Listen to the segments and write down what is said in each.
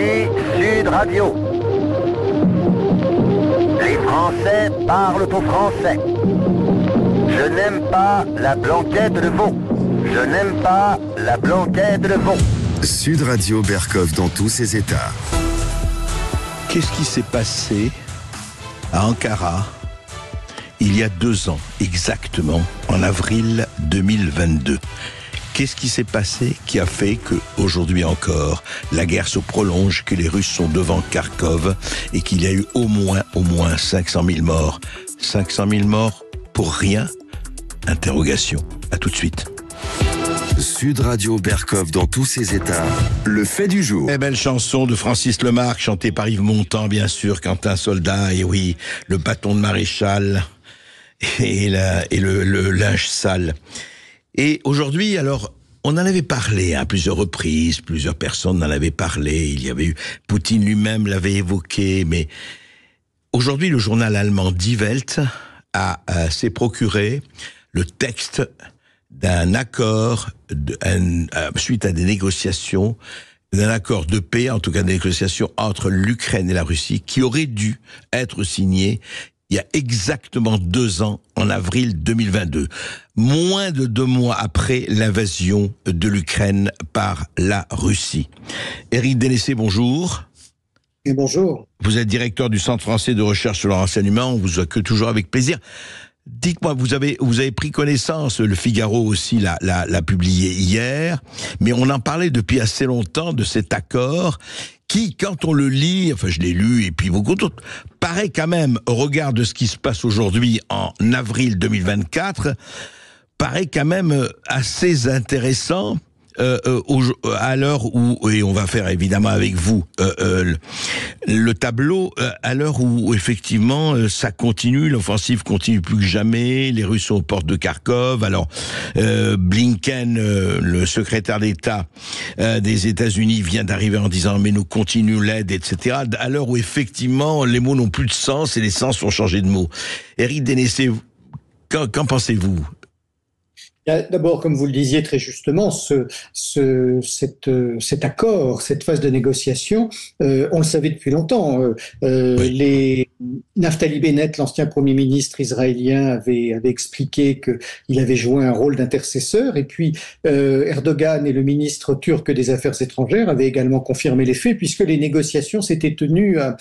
Ici Sud Radio. Les Français parlent au français. Je n'aime pas la blanquette de veau. Je n'aime pas la blanquette de veau. Sud Radio Berkov dans tous ses états. Qu'est-ce qui s'est passé à Ankara il y a 2 ans, exactement, en avril 2022? Qu'est-ce qui s'est passé qui a fait qu'aujourd'hui encore, la guerre se prolonge, que les Russes sont devant Kharkov et qu'il y a eu au moins 500 000 morts? 500 000 morts pour rien? Interrogation. À tout de suite. Sud Radio Berkov dans tous ses états. Le fait du jour. Eh belle chanson de Francis Lemarque, chantée par Yves Montand, bien sûr, quand un soldat, et oui, le bâton de maréchal et le linge sale. Et aujourd'hui, alors, on en avait parlé à plusieurs reprises, plusieurs personnes en avaient parlé, il y avait eu, Poutine lui-même l'avait évoqué, mais aujourd'hui, le journal allemand Die Welt s'est procuré le texte d'un accord, suite à des négociations, d'un accord de paix, en tout cas des négociations entre l'Ukraine et la Russie, qui aurait dû être signé il y a exactement 2 ans, en avril 2022. Moins de 2 mois après l'invasion de l'Ukraine par la Russie. Éric Dénessé, bonjour. Et bonjour. Vous êtes directeur du Centre français de recherche sur le renseignement, on vous accueille toujours avec plaisir. Dites-moi, vous avez pris connaissance, Le Figaro aussi l'a publié hier, mais on en parlait depuis assez longtemps de cet accord qui, quand on le lit, enfin je l'ai lu et puis beaucoup d'autres, paraît quand même, au regard de ce qui se passe aujourd'hui en avril 2024, paraît quand même assez intéressant. À l'heure où, et on va faire évidemment avec vous le tableau, à l'heure où effectivement ça continue, l'offensive continue plus que jamais, les Russes sont aux portes de Kharkov. Alors Blinken, le secrétaire d'État des États-Unis, vient d'arriver en disant mais nous continuons l'aide, etc. À l'heure où effectivement les mots n'ont plus de sens et les sens ont changé de mots. Éric Dénessé, qu'en pensez-vous? D'abord, comme vous le disiez très justement, cet accord, cette phase de négociation, on le savait depuis longtemps. Oui. Naftali Bennett, l'ancien Premier ministre israélien, avait expliqué qu'il avait joué un rôle d'intercesseur. Et puis Erdogan et le ministre turc des Affaires étrangères avaient également confirmé les faits, puisque les négociations s'étaient tenues à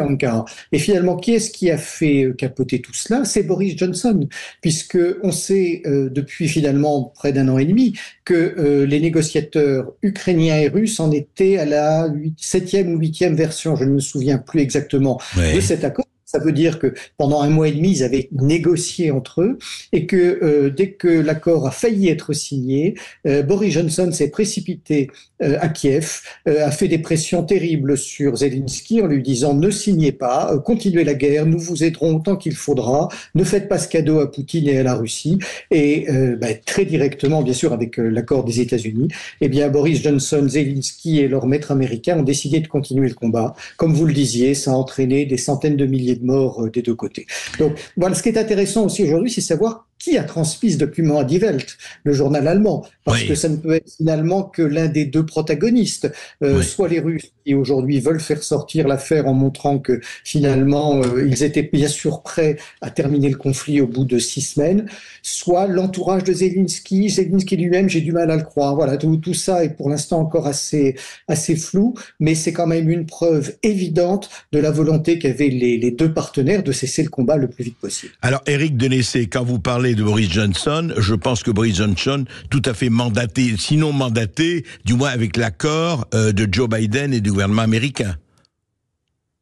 Ankara. Et finalement, qui est-ce qui a fait capoter tout cela? C'est Boris Johnson, puisque on sait depuis finalement près d'1 an et demi que les négociateurs ukrainiens et russes en étaient à la 7e ou 8e version, je ne me souviens plus exactement, de cet accord. Ça veut dire que pendant 1 mois et demi, ils avaient négocié entre eux et que dès que l'accord a failli être signé, Boris Johnson s'est précipité à Kiev, a fait des pressions terribles sur Zelensky en lui disant « Ne signez pas, continuez la guerre, nous vous aiderons autant qu'il faudra, ne faites pas ce cadeau à Poutine et à la Russie. » Et très directement, bien sûr, avec l'accord des États-Unis, eh bien Boris Johnson, Zelensky et leur maître américain ont décidé de continuer le combat. Comme vous le disiez, ça a entraîné des centaines de milliers de morts des 2 côtés. Donc voilà, ce qui est intéressant aussi aujourd'hui, c'est savoir qui a transmis ce document à Die Welt, le journal allemand, parce que ça ne peut être finalement que l'un des 2 protagonistes, soit les Russes qui aujourd'hui veulent faire sortir l'affaire en montrant que finalement ils étaient bien sûr prêts à terminer le conflit au bout de 6 semaines, soit l'entourage de Zelensky lui-même, j'ai du mal à le croire. Voilà, tout ça est pour l'instant encore assez flou, mais c'est quand même une preuve évidente de la volonté qu'avaient les 2 partenaires de cesser le combat le plus vite possible. Alors Éric Dénessé, quand vous parlez de Boris Johnson, je pense que Boris Johnson, tout à fait mandaté, sinon mandaté, du moins avec l'accord de Joe Biden et du gouvernement américain.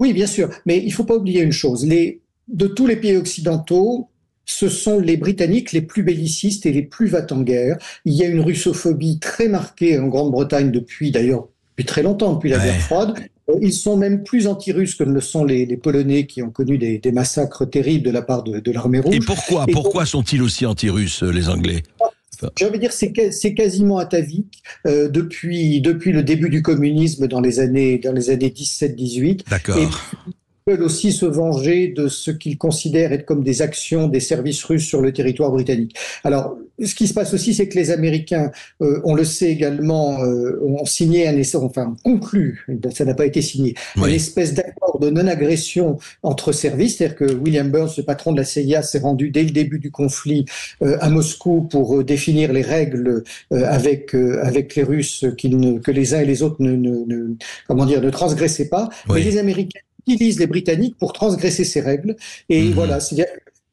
Oui, bien sûr, mais il ne faut pas oublier une chose, de tous les pays occidentaux, ce sont les Britanniques les plus bellicistes et les plus va-t-en-guerre. Il y a une russophobie très marquée en Grande-Bretagne depuis très longtemps, depuis la guerre froide. Ils sont même plus anti-russes que ne le sont les Polonais qui ont connu des massacres terribles de la part de l'armée rouge. Et pourquoi sont-ils aussi anti-russes, les Anglais ? J'ai envie de dire c'est quasiment atavique depuis le début du communisme dans les années 17-18. D'accord. veulent aussi se venger de ce qu'ils considèrent être comme des actions des services russes sur le territoire britannique. Alors, ce qui se passe aussi, c'est que les Américains, on le sait également, ont signé conclu, ça n'a pas été signé, une espèce d'accord de non-agression entre services, c'est-à-dire que William Burns, le patron de la CIA, s'est rendu dès le début du conflit à Moscou pour définir les règles avec les Russes que les uns et les autres ne transgressaient pas. Mais les Américains utilisent les Britanniques pour transgresser ces règles. Et voilà, c'est-à-dire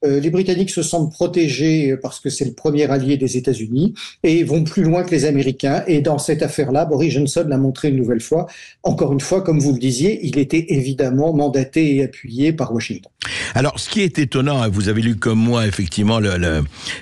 les Britanniques se sentent protégés parce que c'est le premier allié des États-Unis et vont plus loin que les Américains. Et dans cette affaire-là, Boris Johnson l'a montré une nouvelle fois. Encore une fois, comme vous le disiez, il était évidemment mandaté et appuyé par Washington. Alors, ce qui est étonnant, vous avez lu comme moi, effectivement,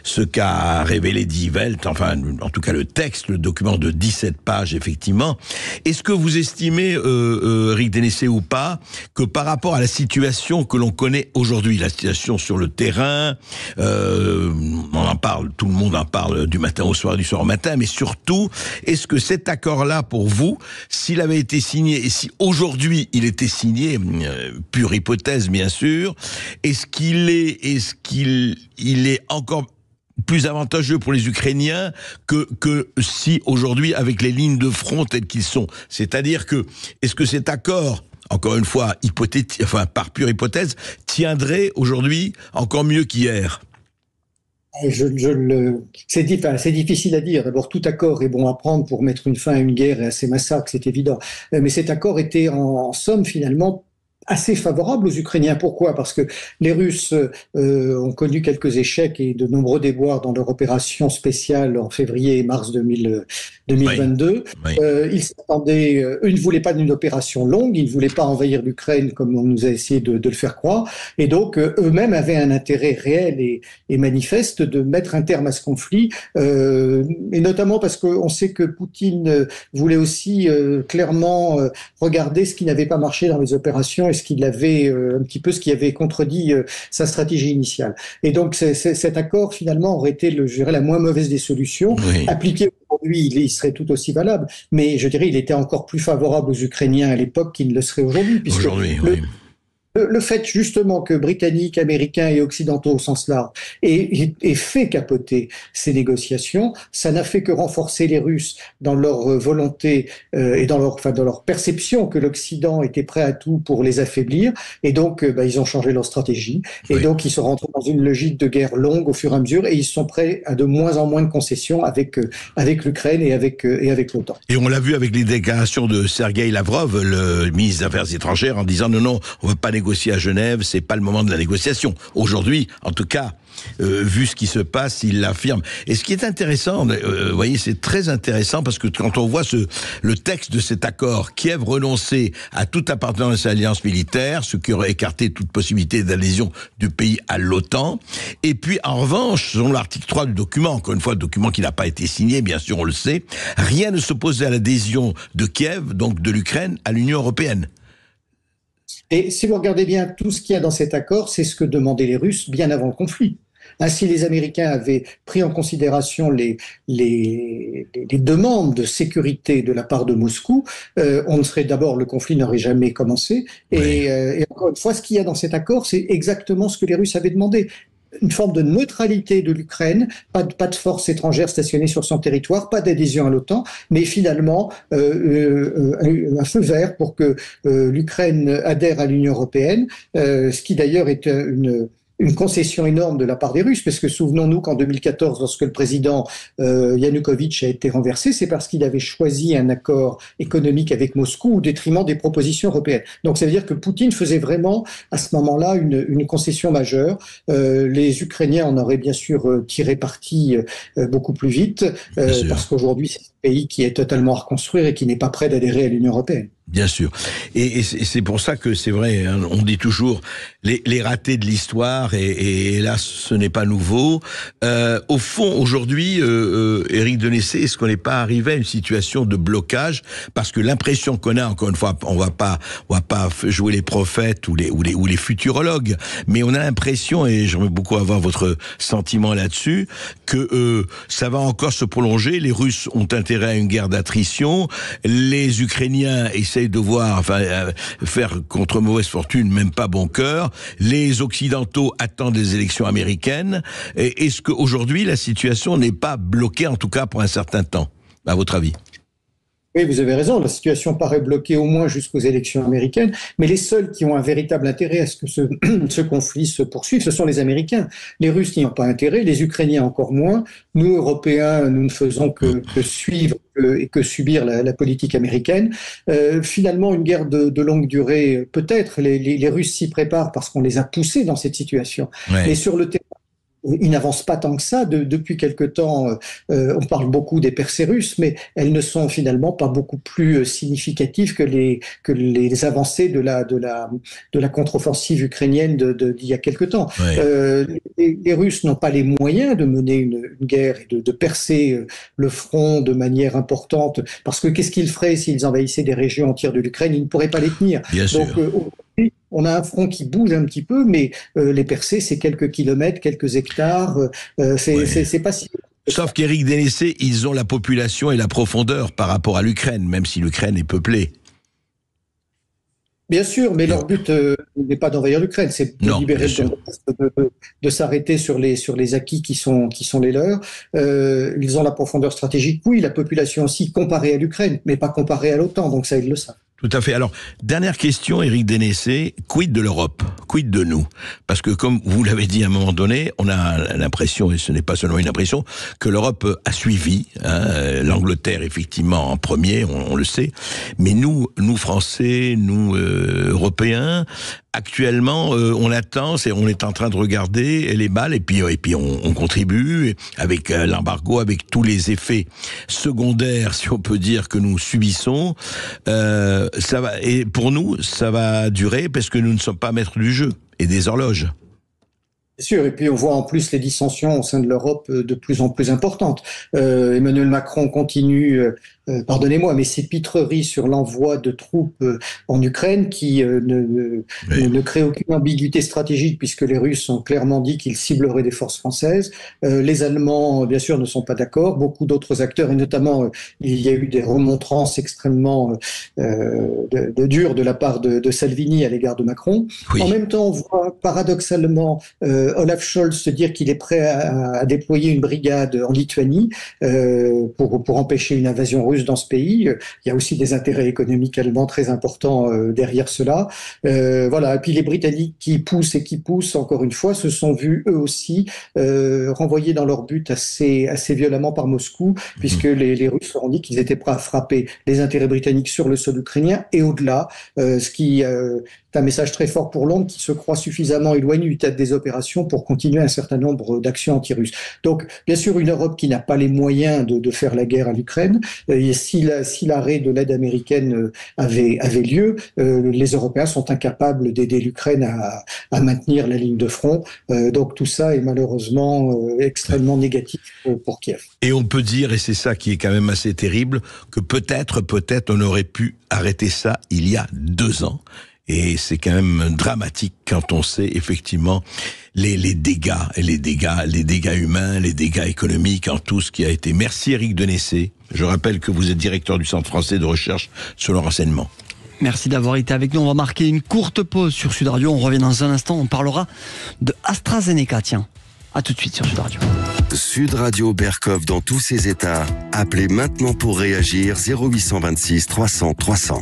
ce qu'a révélé Die Welt, enfin, en tout cas le texte, le document de 17 pages, effectivement. Est-ce que vous estimez, Eric Dénessé ou pas, que par rapport à la situation que l'on connaît aujourd'hui, la situation sur le terrain, on en parle, tout le monde en parle du matin au soir, du soir au matin, mais surtout, est-ce que cet accord-là, pour vous, s'il avait été signé, et si aujourd'hui il était signé, pure hypothèse bien sûr, est-ce qu'il est encore plus avantageux pour les Ukrainiens que si aujourd'hui, avec les lignes de front telles qu'ils sont? C'est-à-dire que, est-ce que cet accord, encore une fois, par pure hypothèse, tiendrait aujourd'hui encore mieux qu'hier? C'est difficile à dire. D'abord, tout accord est bon à prendre pour mettre une fin à une guerre et à ces massacres, c'est évident. Mais cet accord était en somme finalement assez favorable aux Ukrainiens. Pourquoi? Parce que les Russes ont connu quelques échecs et de nombreux déboires dans leur opération spéciale en février et mars 2022. Ils s'attendaient, eux ne voulaient pas d'une opération longue, ils ne voulaient pas envahir l'Ukraine comme on nous a essayé de le faire croire, et donc eux-mêmes avaient un intérêt réel et manifeste de mettre un terme à ce conflit, et notamment parce qu'on sait que Poutine voulait aussi clairement regarder ce qui n'avait pas marché dans les opérations et ce qui avait contredit sa stratégie initiale. Et donc cet accord finalement aurait été, je dirais, la moins mauvaise des solutions. Appliqué aujourd'hui, il serait tout aussi valable, mais je dirais il était encore plus favorable aux Ukrainiens à l'époque qu'il ne le serait aujourd'hui, puisque le fait justement que Britanniques, Américains et Occidentaux au sens large aient fait capoter ces négociations, ça n'a fait que renforcer les Russes dans leur volonté et dans leur perception que l'Occident était prêt à tout pour les affaiblir, et donc ils ont changé leur stratégie, et donc ils sont rentrés dans une logique de guerre longue au fur et à mesure, et ils sont prêts à de moins en moins de concessions avec l'Ukraine et avec l'OTAN. Et on l'a vu avec les déclarations de Sergueï Lavrov, le ministre des Affaires étrangères, en disant non, on va pas négocier à Genève, c'est pas le moment de la négociation. Aujourd'hui, en tout cas, vu ce qui se passe, il l'affirme. Et ce qui est intéressant, vous voyez, c'est très intéressant parce que quand on voit le texte de cet accord, Kiev renonçait à toute appartenance à l'alliance militaire, ce qui aurait écarté toute possibilité d'adhésion du pays à l'OTAN. Et puis, en revanche, selon l'article 3 du document, encore une fois, le document qui n'a pas été signé, bien sûr, on le sait, rien ne s'opposait à l'adhésion de Kiev, donc de l'Ukraine, à l'Union européenne. Et si vous regardez bien tout ce qu'il y a dans cet accord, c'est ce que demandaient les Russes bien avant le conflit. Ainsi, les Américains avaient pris en considération les demandes de sécurité de la part de Moscou. Le conflit n'aurait jamais commencé. Et encore une fois, ce qu'il y a dans cet accord, c'est exactement ce que les Russes avaient demandé. Une forme de neutralité de l'Ukraine, pas de forces étrangères stationnées sur son territoire, pas d'adhésion à l'OTAN, mais finalement un feu vert pour que l'Ukraine adhère à l'Union européenne, ce qui d'ailleurs est une concession énorme de la part des Russes, parce que souvenons-nous qu'en 2014, lorsque le président Yanukovych a été renversé, c'est parce qu'il avait choisi un accord économique avec Moscou au détriment des propositions européennes. Donc ça veut dire que Poutine faisait vraiment à ce moment-là une concession majeure. Les Ukrainiens en auraient bien sûr tiré parti beaucoup plus vite, parce qu'aujourd'hui c'est un pays qui est totalement à reconstruire et qui n'est pas prêt d'adhérer à l'Union européenne. Bien sûr. Et c'est pour ça que c'est vrai, hein, on dit toujours les ratés de l'histoire, et là, ce n'est pas nouveau. Au fond, aujourd'hui, Eric Dénessé, est-ce qu'on n'est pas arrivé à une situation de blocage? Parce que l'impression qu'on a, encore une fois, on va pas jouer les prophètes ou les futurologues, mais on a l'impression, et j'aimerais beaucoup avoir votre sentiment là-dessus, que ça va encore se prolonger. Les Russes ont intérêt à une guerre d'attrition. Les Ukrainiens essayent allez devoir faire contre mauvaise fortune, même pas bon cœur. Les Occidentaux attendent des élections américaines. Et est-ce qu'aujourd'hui, la situation n'est pas bloquée, en tout cas pour un certain temps, à votre avis ? Oui, vous avez raison, la situation paraît bloquée au moins jusqu'aux élections américaines, mais les seuls qui ont un véritable intérêt à ce que ce conflit se poursuive, ce sont les Américains. Les Russes n'y ont pas intérêt, les Ukrainiens encore moins. Nous, Européens, nous ne faisons que suivre et que subir la politique américaine. Finalement, une guerre de longue durée, peut-être, les Russes s'y préparent parce qu'on les a poussés dans cette situation. Ouais. Mais sur le terrain, ils n'avancent pas tant que ça. Depuis quelque temps, on parle beaucoup des percées russes, mais elles ne sont finalement pas beaucoup plus significatives que les avancées de la contre-offensive ukrainienne d'il y a quelque temps. Ouais. Les Russes n'ont pas les moyens de mener une guerre et de percer le front de manière importante, parce que qu'est-ce qu'ils feraient s'ils envahissaient des régions entières de l'Ukraine? Ils ne pourraient pas les tenir. Bien sûr. On a un front qui bouge un petit peu, mais les percées, c'est quelques kilomètres, quelques hectares. C'est pas si... Sauf qu'Éric Dénessé, ils ont la population et la profondeur par rapport à l'Ukraine, même si l'Ukraine est peuplée. Bien sûr, mais leur but n'est pas d'envahir l'Ukraine, c'est de libérer le Donbass, de s'arrêter sur les acquis qui sont les leurs. Ils ont la profondeur stratégique, oui, la population aussi, comparée à l'Ukraine, mais pas comparée à l'OTAN, donc ça, ils le savent. Tout à fait. Alors, dernière question, Éric Dénessé, quid de l'Europe? Quid de nous? Parce que, comme vous l'avez dit à un moment donné, on a l'impression, et ce n'est pas seulement une impression, que l'Europe a suivi, l'Angleterre, effectivement, en premier, on le sait, mais nous Français, nous, Européens, actuellement, on attend, on est en train de regarder les balles, et puis on contribue avec l'embargo, avec tous les effets secondaires, si on peut dire, que nous subissons. Ça va, et pour nous, ça va durer parce que nous ne sommes pas maîtres du jeu et des horloges. Bien sûr, et puis on voit en plus les dissensions au sein de l'Europe de plus en plus importantes. Emmanuel Macron continue, pardonnez-moi, mais ces pitreries sur l'envoi de troupes en Ukraine qui ne créent aucune ambiguïté stratégique puisque les Russes ont clairement dit qu'ils cibleraient des forces françaises. Les Allemands, bien sûr, ne sont pas d'accord. Beaucoup d'autres acteurs, et notamment il y a eu des remontrances extrêmement dures de la part de Salvini à l'égard de Macron. Oui. En même temps, on voit paradoxalement Olaf Scholz se dire qu'il est prêt à déployer une brigade en Lituanie pour empêcher une invasion russe dans ce pays. Il y a aussi des intérêts économiques allemands très importants derrière cela. Voilà. Et puis les Britanniques qui poussent, encore une fois, se sont vus eux aussi renvoyés dans leur but assez violemment par Moscou, puisque les Russes ont dit qu'ils étaient prêts à frapper les intérêts britanniques sur le sol ukrainien et au-delà, ce qui est un message très fort pour Londres qui se croit suffisamment éloigné du théâtre des opérations pour continuer un certain nombre d'actions anti-russes. Donc, bien sûr, une Europe qui n'a pas les moyens de faire la guerre à l'Ukraine. Et si l'arrêt de l'aide américaine avait lieu, les Européens sont incapables d'aider l'Ukraine à maintenir la ligne de front. Donc, tout ça est malheureusement extrêmement négatif pour Kiev. Et on peut dire, et c'est ça qui est quand même assez terrible, que peut-être on aurait pu arrêter ça il y a 2 ans. Et c'est quand même dramatique quand on sait effectivement les dégâts humains, les dégâts économiques en tout ce qui a été. Merci Éric Dénessé. Je rappelle que vous êtes directeur du Centre français de recherche sur le renseignement. Merci d'avoir été avec nous. On va marquer une courte pause sur Sud Radio. On revient dans un instant. On parlera de AstraZeneca. Tiens, à tout de suite sur Sud Radio. Sud Radio Berkov dans tous ses états. Appelez maintenant pour réagir 0826 300 300.